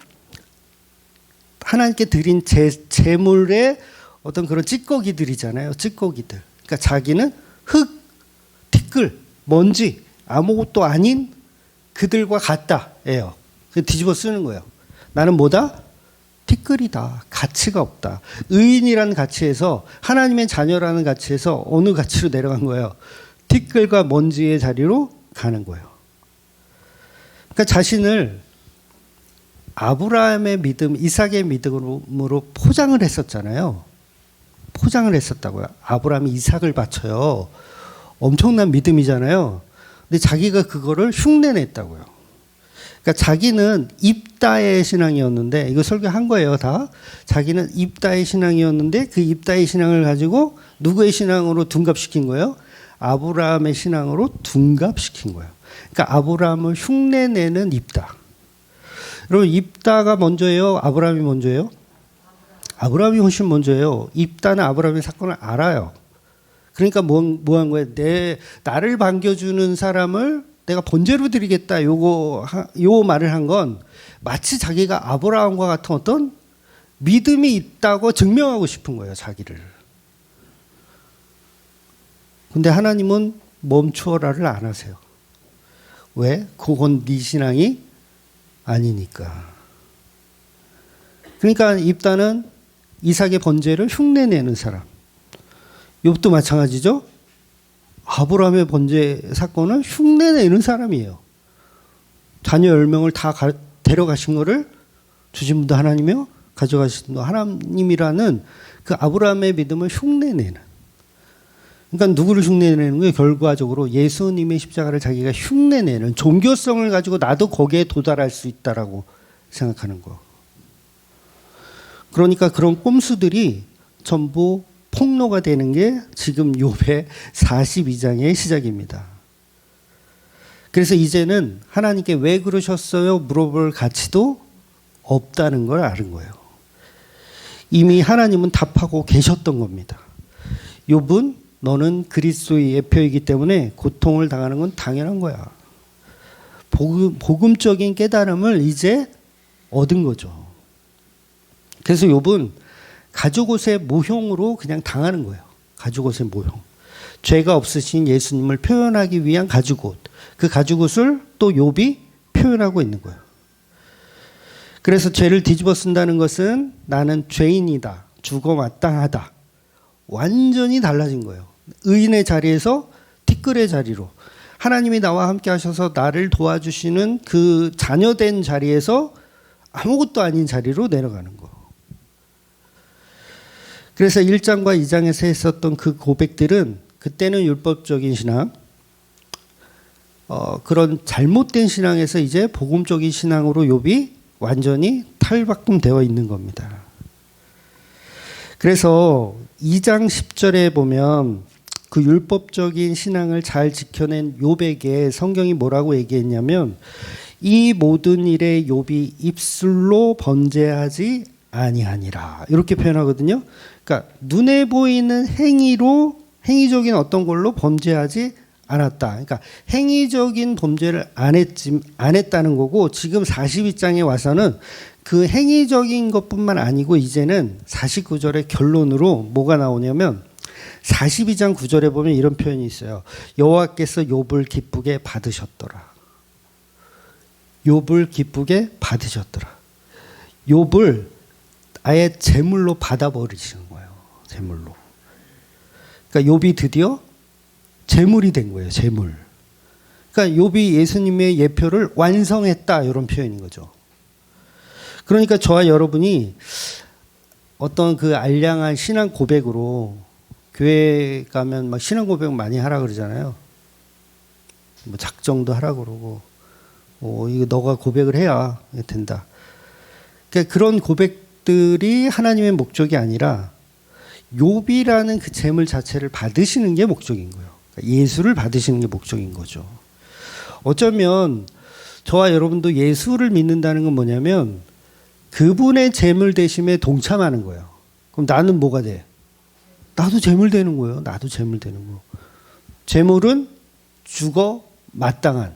하나님께 드린 제물의 어떤 그런 찌꺼기들이잖아요. 찌꺼기들. 그러니까 자기는 흙, 티끌, 먼지, 아무것도 아닌 그들과 같다예요. 뒤집어 쓰는 거예요. 나는 뭐다? 티끌이다. 가치가 없다. 의인이라는 가치에서 하나님의 자녀라는 가치에서 어느 가치로 내려간 거예요? 티끌과 먼지의 자리로 가는 거예요. 그러니까 자신을 아브라함의 믿음, 이삭의 믿음으로 포장을 했었잖아요. 포장을 했었다고요. 아브라함이 이삭을 바쳐요. 엄청난 믿음이잖아요. 근데 자기가 그거를 흉내냈다고요. 그러니까 자기는 입다의 신앙이었는데, 이거 설교한 거예요, 다. 자기는 입다의 신앙이었는데 그 입다의 신앙을 가지고 누구의 신앙으로 둔갑시킨 거예요? 아브라함의 신앙으로 둔갑시킨 거예요. 그러니까 아브라함을 흉내내는 입다. 여러분, 입다가 먼저예요? 아브라함이 먼저예요? 아브라함이 훨씬 먼저예요. 입다는 아브라함의 사건을 알아요. 그러니까 뭐 한 거예요? 나를 반겨주는 사람을 내가 번제로 드리겠다. 요 말을 한 건 마치 자기가 아브라함과 같은 어떤 믿음이 있다고 증명하고 싶은 거예요, 자기를. 근데 하나님은 멈추어라를 안 하세요. 왜? 그건 네 신앙이 아니니까. 그러니까 입다는 이삭의 번제를 흉내내는 사람. 욥도 마찬가지죠. 아브라함의 번제 사건을 흉내내는 사람이에요. 자녀 10명을 다 데려가신 거를 주신 분도 하나님이요, 가져가신 분도 하나님이라는 그 아브라함의 믿음을 흉내내는. 그러니까 누구를 흉내내는 거예요? 결과적으로 예수님의 십자가를 자기가 흉내내는 종교성을 가지고 나도 거기에 도달할 수 있다라고 생각하는 거. 그러니까 그런 꼼수들이 전부 폭로가 되는 게 지금 욥의 42장의 시작입니다. 그래서 이제는 하나님께 왜 그러셨어요? 물어볼 가치도 없다는 걸 아는 거예요. 이미 하나님은 답하고 계셨던 겁니다. 욥은 너는 그리스도의 예표이기 때문에 고통을 당하는 건 당연한 거야. 복음적인 깨달음을 이제 얻은 거죠. 그래서 욥은 가죽옷의 모형으로 그냥 당하는 거예요. 가죽옷의 모형. 죄가 없으신 예수님을 표현하기 위한 가죽옷. 그 가죽옷을 또 욥이 표현하고 있는 거예요. 그래서 죄를 뒤집어 쓴다는 것은 나는 죄인이다. 죽어 마땅하다. 완전히 달라진 거예요. 의인의 자리에서 티끌의 자리로. 하나님이 나와 함께 하셔서 나를 도와주시는 그 자녀된 자리에서 아무것도 아닌 자리로 내려가는 거. 그래서 1장과 2장에서 했었던 그 고백들은 그때는 율법적인 신앙, 그런 잘못된 신앙에서 이제 복음적인 신앙으로 욥이 완전히 탈바꿈되어 있는 겁니다. 그래서 2장 10절에 보면 그 율법적인 신앙을 잘 지켜낸 욥에게 성경이 뭐라고 얘기했냐면 이 모든 일에 욥이 입술로 번제하지 아니하니라 이렇게 표현하거든요. 그러니까 눈에 보이는 행위로 행위적인 어떤 걸로 범죄하지 않았다. 그러니까 행위적인 범죄를 안 했다는 거고 지금 42장에 와서는 그 행위적인 것뿐만 아니고 이제는 49절의 결론으로 뭐가 나오냐면 42장 9절에 보면 이런 표현이 있어요. 여호와께서 욥을 기쁘게 받으셨더라. 욥을 기쁘게 받으셨더라. 욥을 아예 제물로 받아버리시는 거예요. 제물로. 그러니까 욥이 드디어 제물이 된 거예요. 제물. 그러니까 욥이 예수님의 예표를 완성했다 이런 표현인 거죠. 그러니까 저와 여러분이 어떤 그 알량한 신앙 고백으로 교회 가면 막 신앙 고백 많이 하라 그러잖아요. 뭐 작정도 하라 그러고, 이거 너가 고백을 해야 된다. 그러니까 그런 고백들이 하나님의 목적이 아니라 욥이라는 그 재물 자체를 받으시는 게 목적인 거예요. 그러니까 예수를 받으시는 게 목적인 거죠. 어쩌면 저와 여러분도 예수를 믿는다는 건 뭐냐면 그분의 재물 되심에 동참하는 거예요. 그럼 나는 뭐가 돼? 나도 재물 되는 거예요. 나도 재물 되는 거. 재물은 죽어 마땅한.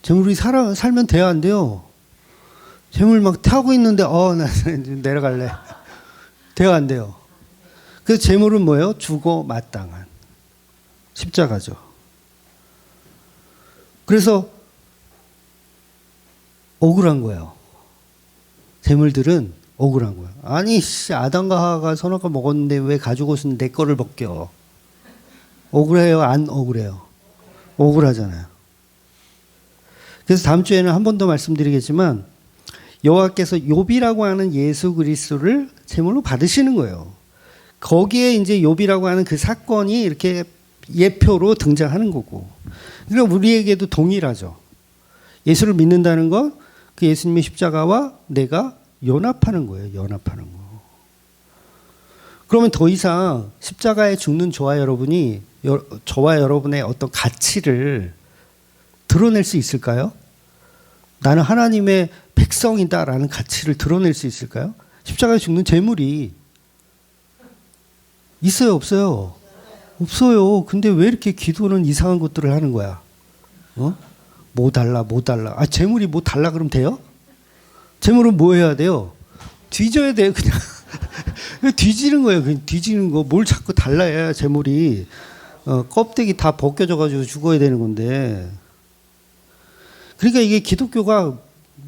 재물이 살면 돼야 안 돼요. 재물 막 타고 있는데 나 내려갈래. 돼야 안 돼요. 그래서 재물은 뭐예요? 죽어 마땅한. 십자가죠. 그래서 억울한 거예요. 재물들은 억울한 거예요. 아니 아담과 하와가 선악과 먹었는데 왜 가죽옷은 내 거를 벗겨? 억울해요? 안 억울해요? 억울하잖아요. 그래서 다음 주에는 한 번 더 말씀드리겠지만 여호와께서 욥이라고 하는 예수 그리스도를 제물로 받으시는 거예요. 거기에 이제 욥이라고 하는 그 사건이 이렇게 예표로 등장하는 거고. 그러니까 우리에게도 동일하죠. 예수를 믿는다는 건 그 예수님의 십자가와 내가 연합하는 거예요. 연합하는 거. 그러면 더 이상 십자가에 죽는 저와 여러분이 저와 여러분의 어떤 가치를 드러낼 수 있을까요? 나는 하나님의 백성이다라는 가치를 드러낼 수 있을까요? 십자가에 죽는 제물이 있어요, 없어요? 없어요. 근데 왜 이렇게 기도는 이상한 것들을 하는 거야? 뭐 달라. 제물이 뭐 달라 그러면 돼요? 제물은 뭐 해야 돼요? 뒤져야 돼요, 그냥. 뒤지는 거예요, 그냥 뒤지는 거. 뭘 자꾸 달라야 제물이 껍데기 다 벗겨져가지고 죽어야 되는 건데. 그러니까 이게 기독교가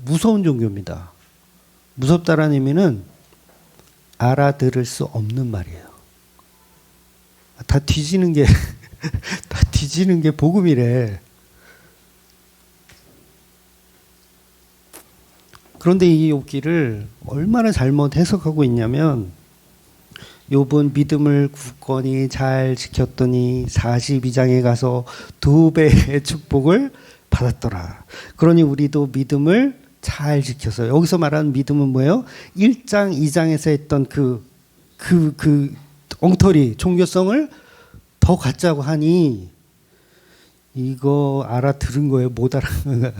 무서운 종교입니다. 무섭다라는 의미는 알아들을 수 없는 말이에요. 다 뒤지는 게 다 뒤지는 게 복음이래. 그런데 이 욥기를 얼마나 잘못 해석하고 있냐면, 욥은 믿음을 굳건히 잘 지켰더니 42장에 가서 2배의 축복을 받았더라. 그러니 우리도 믿음을 잘 지켜서, 여기서 말하는 믿음은 뭐예요? 1장, 2장에서 했던 그 엉터리, 종교성을 더 갖자고 하니, 이거 알아들은 거예요? 못 알아들은 거예요?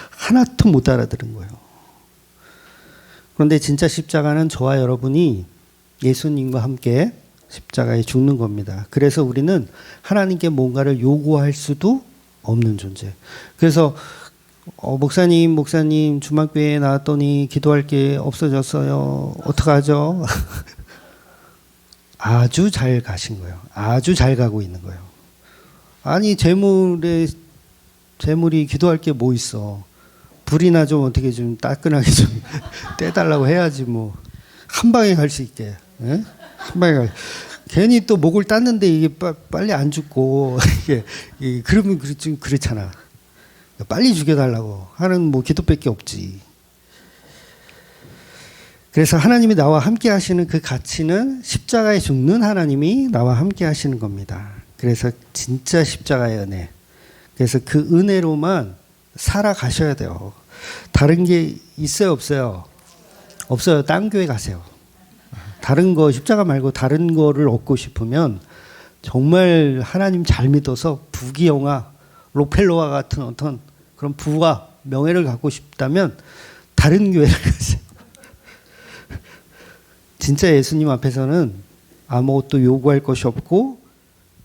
하나도 못 알아들은 거예요. 그런데 진짜 십자가는 저와 여러분이 예수님과 함께 십자가에 죽는 겁니다. 그래서 우리는 하나님께 뭔가를 요구할 수도 없는 존재. 그래서 목사님 주말교회에 나왔더니 기도할 게 없어졌어요. 어떡하죠? 아주 잘 가신 거예요. 아주 잘 가고 있는 거예요. 아니 재물이 기도할 게 뭐 있어? 불이나 좀 어떻게 좀 따끈하게 좀 떼달라고 해야지 뭐. 한 방에 갈 수 있게. 예? 한 방에 갈. 괜히 또 목을 땄는데 이게 빨리 안 죽고 이게 그러면 좀 그렇잖아. 빨리 죽여달라고 하는 뭐 기도밖에 없지. 그래서 하나님이 나와 함께 하시는 그 가치는 십자가에 죽는 하나님이 나와 함께 하시는 겁니다. 그래서 진짜 십자가의 은혜. 그래서 그 은혜로만 살아가셔야 돼요. 다른 게 있어요, 없어요? 없어요. 딴 교회 가세요. 다른 거 십자가 말고 다른 거를 얻고 싶으면 정말 하나님 잘 믿어서 부귀영화, 록펠러와 같은 어떤 그런 부와 명예를 갖고 싶다면 다른 교회를 가세요. 진짜 예수님 앞에서는 아무것도 요구할 것이 없고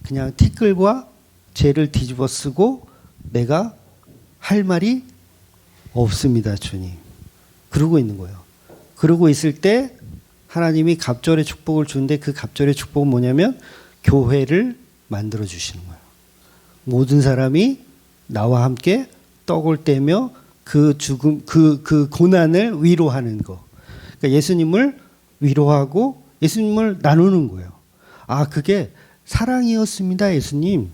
그냥 티끌과 죄를 뒤집어 쓰고 내가 할 말이 없습니다, 주님. 그러고 있는 거예요. 그러고 있을 때 하나님이 갑절의 축복을 주는데, 그 갑절의 축복은 뭐냐면 교회를 만들어 주시는 거예요. 모든 사람이 나와 함께 떡을 떼며 그 죽음, 그 고난을 위로하는 거. 그러니까 예수님을 위로하고 예수님을 나누는 거예요. 아, 그게 사랑이었습니다, 예수님.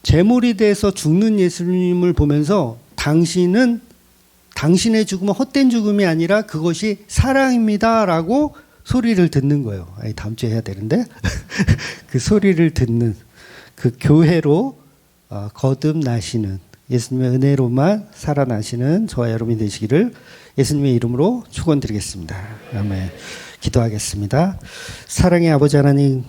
제물이 돼서 죽는 예수님을 보면서 당신의 죽음은 헛된 죽음이 아니라 그것이 사랑입니다라고 소리를 듣는 거예요. 아니, 다음 주에 해야 되는데 그 소리를 듣는 그 교회로 거듭나시는, 예수님의 은혜로만 살아나시는 저와 여러분이 되시기를 예수님의 이름으로 축원드리겠습니다. 아멘. 기도하겠습니다. 사랑의 아버지 하나님,